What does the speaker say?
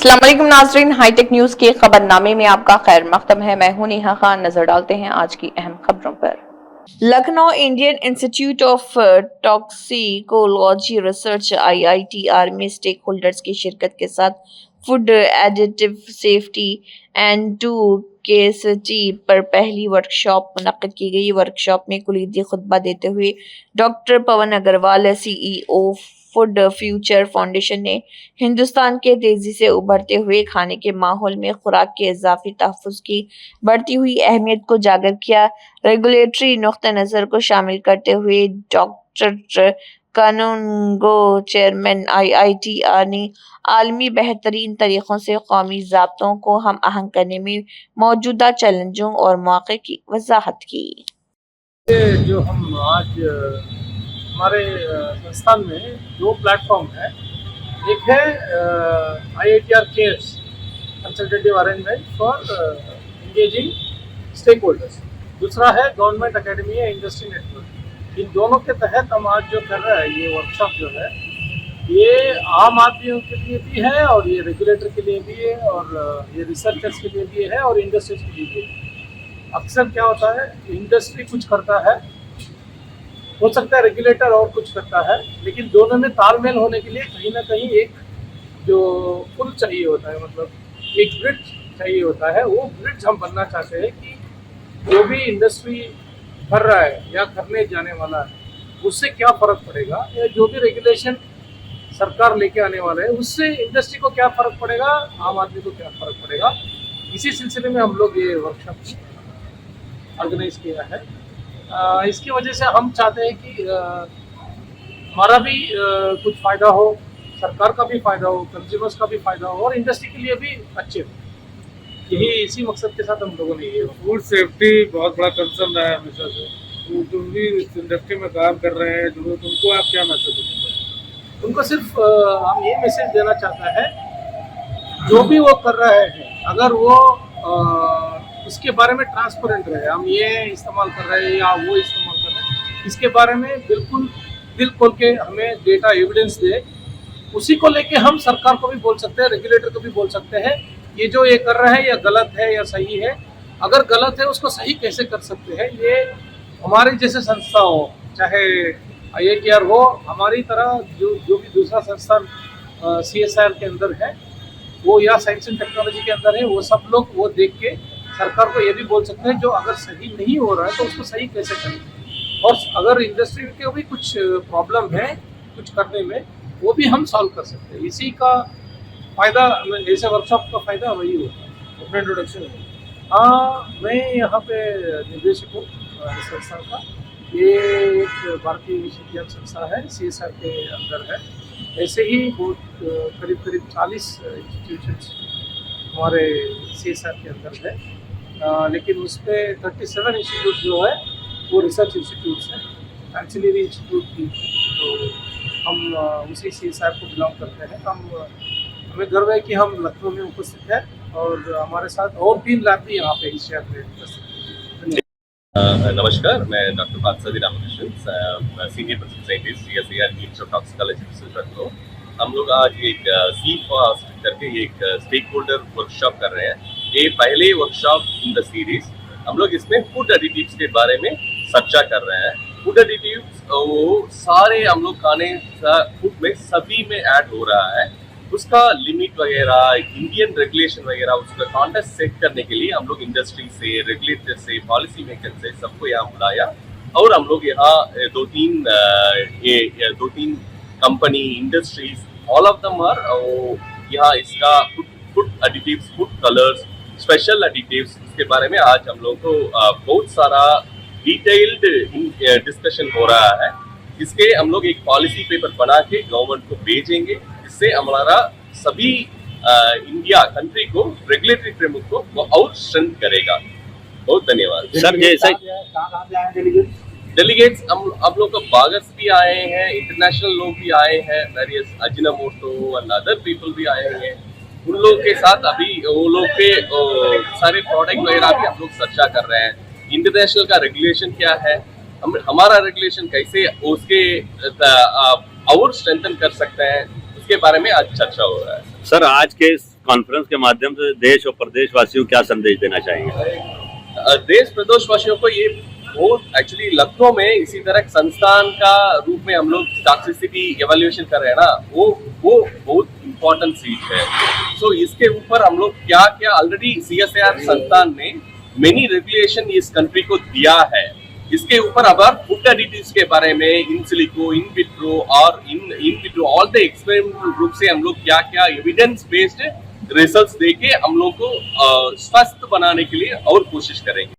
अस्सलाम वालेकुम नाज़रीन, हाईटेक न्यूज के खबरनामे में आपका खैर मकदम है। मैं हूं नेहा खान। नजर डालते हैं आज की अहम खबरों पर। Lucknow Indian Institute of toxicology Research IITR में स्टेक होल्डर्स की शिरकत के साथ food additive safety and toxicity पर पहली वर्कशॉप मुनक्किद की गई। वर्कशॉप में कुलीदी खुतबा देते हुए doctor Pavan Agrawal, CEO food future foundation ने हिंदुस्तान के तेजी से उभरते हुए खाने के माहौल में खुराक के इजाफी तहफ़्फ़ुज़ की बढ़ती हुई अहमियत को उजागर किया। रेगुलेटरी नुक्ता नज़र को शामिल करते हुए डॉक्टर कानूनगो चेयरमैन IITR ने आलमी बेहतरीन तरीक़ों से कौमी ज़ाब्तों को हम आहंग करने में मौजूदा चैलेंजों और मौक़े की वजाहत की। जो हम आज हमारे संस्थान में दो प्लेटफॉर्म है। एक है IITR cares consultative arrangement for engaging stakeholders, दूसरा है गवर्नमेंट एकेडमी या इंडस्ट्री नेटवर्क। इन दोनों के तहत हम आज जो कर रहे हैं ये वर्कशॉप जो है ये आम आदमियों के लिए भी है और ये रेगुलेटर के लिए भी है और ये रिसर्चर्स के लिए भी है और इंडस्ट्रीज के लिए भी है। अक्सर क्या होता है, इंडस्ट्री कुछ करता है, हो सकता है रेगुलेटर और कुछ करता है, लेकिन दोनों में तालमेल होने के लिए कहीं ना कहीं एक जो पुल चाहिए होता है, मतलब एक ब्रिज चाहिए होता है। वो ब्रिज हम बनना चाहते हैं कि जो भी इंडस्ट्री कर रहा है या करने जाने वाला है उससे क्या फ़र्क पड़ेगा, या जो भी रेगुलेशन सरकार लेके आने वाला है उससे इंडस्ट्री को क्या फ़र्क पड़ेगा, आम आदमी को क्या फ़र्क पड़ेगा। इसी सिलसिले में हम लोग ये वर्कशॉप ऑर्गेनाइज किया है। इसकी वजह से हम चाहते हैं कि हमारा भी कुछ फ़ायदा हो, सरकार का भी फ़ायदा हो, कंज्यूमर्स का भी फ़ायदा हो और इंडस्ट्री के लिए भी अच्छे हो। यही इसी मकसद के साथ हम लोगों ने ये फूड सेफ्टी बहुत बड़ा कंसर्न रहा है हमेशा से। तो जो भी इस इंडस्ट्री में काम कर रहे हैं जो उनको आप क्या मैसेज देंगे? उनको सिर्फ हम ये मैसेज देना चाहता है, जो भी वो कर रहे हैं अगर वो उसके बारे में ट्रांसपेरेंट रहे, हम ये इस्तेमाल कर रहे हैं या वो इस्तेमाल कर रहे हैं, इसके बारे में बिल्कुल दिल खोल के हमें डेटा एविडेंस दे। उसी को लेके हम सरकार को भी बोल सकते हैं, रेगुलेटर को भी बोल सकते हैं, ये जो ये कर रहा है या गलत है या सही है। अगर गलत है उसको सही कैसे कर सकते हैं। ये हमारी जैसे संस्था हो, चाहे IITR हो, हमारी तरह जो भी दूसरा संस्थान CSR के अंदर है वो या साइंस एंड टेक्नोलॉजी के अंदर है, वो सब लोग वो देख के सरकार को ये भी बोल सकते हैं जो अगर सही नहीं हो रहा है तो उसको सही कैसे करें। और अगर इंडस्ट्री के भी कुछ प्रॉब्लम है कुछ करने में, वो भी हम सॉल्व कर सकते हैं। इसी का फ़ायदा, ऐसे वर्कशॉप का फ़ायदा वही होता है। अपना इंट्रोडक्शन। हाँ, मैं यहाँ पे निर्देशक हूँ इस संस्था का। ये एक भारतीय विश्वविद्यालय संस्था है, CSR के अंदर है। ऐसे ही बहुत करीब 40 इंस्टीट्यूशंस हमारे CSR के अंदर है, लेकिन उस पर 37 इंस्टीट्यूट जो है वो रिसर्च इंस्टीट्यूट्स हैं, एंसिलरी इंस्टीट्यूट की। तो हम उसी CSR को बिलोंग करते हैं। हमें गर्व है कि हम लखनऊ में उपस्थित हैं और हमारे साथ और 3 लैब भी यहाँ पे इस शहर में उपस्थित हैं। नमस्कार, मैं doctor Parthasarathy Ramakrishnan, senior professor scientist CSIR teams of toxicology research Lucknow. हम लोग आज एक सी फास्ट करके एक स्टेक होल्डर वर्कशॉप कर रहे हैं। ये पहले वर्कशॉप इन द सीरीज। हम लोग इसमें फूड एडिटिव्स के बारे में चर्चा कर रहे हैं। फूड एडिटिव्स वो सारे हम लोग खाने फूड में सभी में ऐड हो रहा है। उसका लिमिट वगैरह, इंडियन रेगुलेशन वगैरह, उसका कॉन्टेक्स्ट सेट करने के लिए हम लोग इंडस्ट्री से, रेगुलेटर से, पॉलिसी मेकर से सबको यहाँ बुलाया और हम लोग यहाँ दो तीन company, industries, all of them are यहाँ इसका food additives, food colours, special additives, इसके बारे में आज हम लोग को बहुत सारा डिटेल्ड डिस्कशन हो रहा है। इसके हम लोग एक पॉलिसी पेपर बना के गवर्नमेंट को भेजेंगे। इससे हमारा सभी इंडिया कंट्री को, रेगुलेटरी फ्रेमवर्क को वो और स्ट्रेंथ करेगा। बहुत धन्यवाद सर। जैसे डेलीगेट्स हम लोग को बागस भी आए हैं, इंटरनेशनल लोग भी आए हैं, various Ajinomoto and other people भी आए हैं। उन लोग के साथ अभी वो लोग के सारे प्रोडक्ट वगैरह भी हम लोग चर्चा कर रहे हैं। इंटरनेशनल का रेगुलेशन क्या है, हमारा रेगुलेशन कैसे उसके और स्ट्रेंथन कर सकते हैं, इसके बारे में आज चर्चा हो रहा है। सर, आज के इस कॉन्फ्रेंस के माध्यम से देश और प्रदेशवासियों को क्या संदेश देना चाहेंगे? देश प्रदेशवासियों को ये बहुत एक्चुअली लखनऊ में इसी तरह एक संस्थान का रूप में हम लोग टॉक्सिसिटी एवेल्युएशन कर रहे हैं ना, वो बहुत इम्पोर्टेंट सीट है। सो इसके ऊपर हम लोग क्या क्या ऑलरेडी CSIR संस्थान ने मेनी रेगुलेशन इस कंट्री को दिया है। इसके ऊपर अब फूड एडिटिव्स के बारे में इन सिलिको, इन विट्रो और in vitro all the experimental group से हम लोग क्या क्या एविडेंस बेस्ड रिजल्ट्स देके हम लोग को स्वस्थ बनाने के लिए और कोशिश करेंगे।